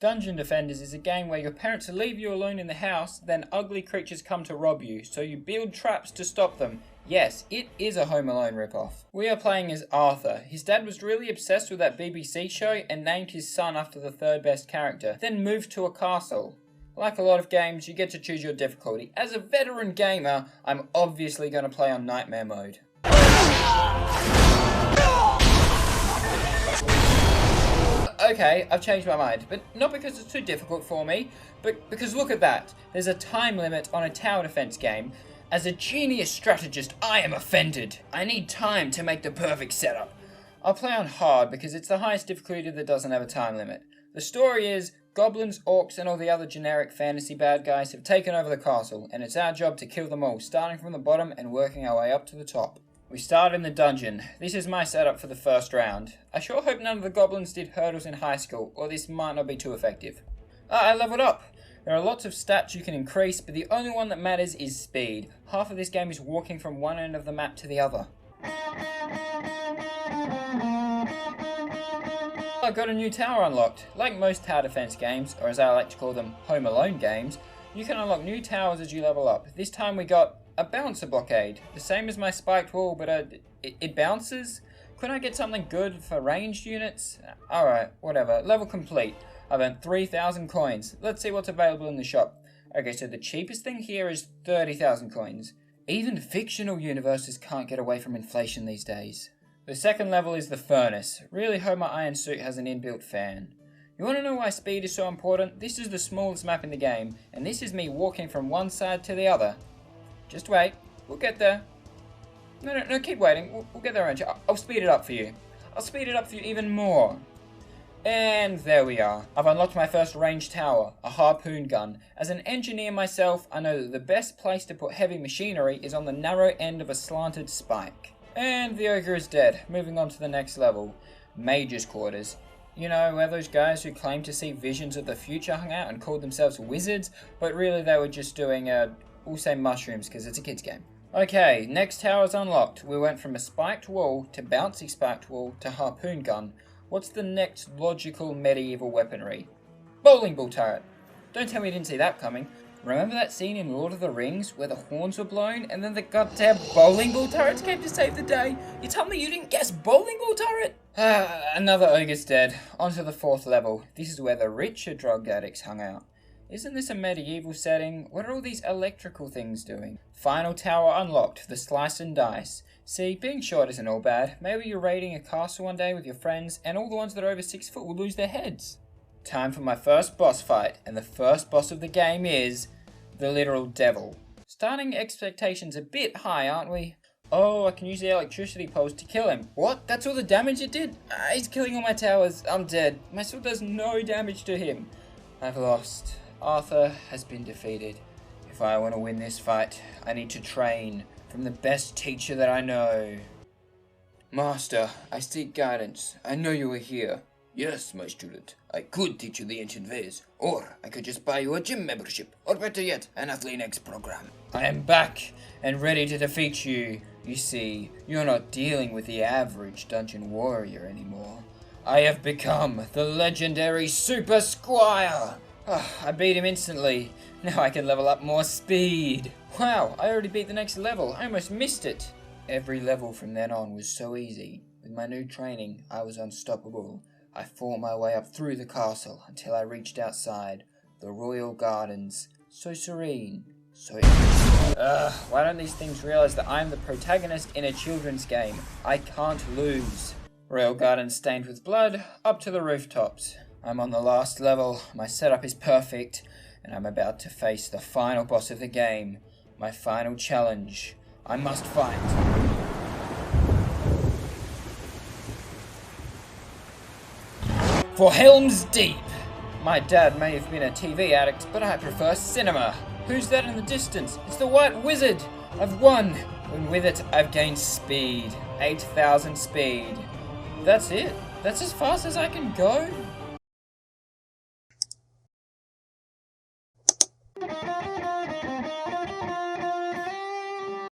Dungeon Defenders is a game where your parents leave you alone in the house, then ugly creatures come to rob you, so you build traps to stop them. Yes, it is a Home Alone ripoff. We are playing as Arthur. His dad was really obsessed with that BBC show and named his son after the third best character, then moved to a castle. Like a lot of games, you get to choose your difficulty. As a veteran gamer, I'm obviously going to play on Nightmare mode. Okay, I've changed my mind, but not because it's too difficult for me, but because look at that. There's a time limit on a tower defense game. As a genius strategist, I am offended. I need time to make the perfect setup. I'll play on hard because it's the highest difficulty that doesn't have a time limit. The story is, goblins, orcs, and all the other generic fantasy bad guys have taken over the castle, and it's our job to kill them all, starting from the bottom and working our way up to the top. We start in the dungeon. This is my setup for the first round. I sure hope none of the goblins did hurdles in high school, or this might not be too effective. I leveled up. There are lots of stats you can increase, but the only one that matters is speed. Half of this game is walking from one end of the map to the other. I got a new tower unlocked. Like most tower defense games, or as I like to call them, Home Alone games, you can unlock new towers as you level up. This time we got a bouncer blockade, the same as my spiked wall, but it bounces? Couldn't I get something good for ranged units? Alright, whatever. Level complete. I've earned 3,000 coins. Let's see what's available in the shop. Okay, so the cheapest thing here is 30,000 coins. Even fictional universes can't get away from inflation these days. The second level is the furnace. Really hope my iron suit has an inbuilt fan. You want to know why speed is so important? This is the smallest map in the game, and this is me walking from one side to the other. Just wait, we'll get there. No, keep waiting, we'll get there eventually. I'll speed it up for you. I'll speed it up for you even more. And there we are. I've unlocked my first ranged tower, a harpoon gun. As an engineer myself, I know that the best place to put heavy machinery is on the narrow end of a slanted spike. And the ogre is dead. Moving on to the next level. Mage's quarters. You know, where those guys who claim to see visions of the future hung out and called themselves wizards, but really they were just doing we'll say mushrooms because it's a kid's game. Okay, next tower's unlocked. We went from a spiked wall to bouncy spiked wall to harpoon gun. What's the next logical medieval weaponry? Bowling ball turret. Don't tell me you didn't see that coming. Remember that scene in Lord of the Rings where the horns were blown and then the goddamn bowling ball turrets came to save the day? You tell me you didn't guess bowling ball turret? Another ogre's dead. On to the fourth level. This is where the richer drug addicts hung out. Isn't this a medieval setting? What are all these electrical things doing? Final tower unlocked, the slice and dice. See, being short isn't all bad. Maybe you're raiding a castle one day with your friends and all the ones that are over 6 foot will lose their heads. Time for my first boss fight, and the first boss of the game is the literal devil. Starting expectations a bit high, aren't we? Oh, I can use the electricity poles to kill him. What? That's all the damage it did? He's killing all my towers. I'm dead. My sword does no damage to him. I've lost. Arthur has been defeated. If I want to win this fight, I need to train from the best teacher that I know. Master, I seek guidance. I know you are here. Yes, my student. I could teach you the ancient ways, or I could just buy you a gym membership, or better yet, an Athletics program. I am back and ready to defeat you. You see, you're not dealing with the average dungeon warrior anymore. I have become the legendary Super Squire. I beat him instantly. Now I can level up more speed. Wow, I already beat the next level. I almost missed it. Every level from then on was so easy. With my new training, I was unstoppable. I fought my way up through the castle until I reached outside. The royal gardens. So serene. So... why don't these things realize that I'm the protagonist in a children's game? I can't lose. Royal gardens stained with blood, up to the rooftops. I'm on the last level, my setup is perfect, and I'm about to face the final boss of the game. My final challenge. I must fight. For Helm's Deep! My dad may have been a TV addict, but I prefer cinema. Who's that in the distance? It's the White Wizard! I've won! And with it, I've gained speed. 8,000 speed. That's it? That's as fast as I can go?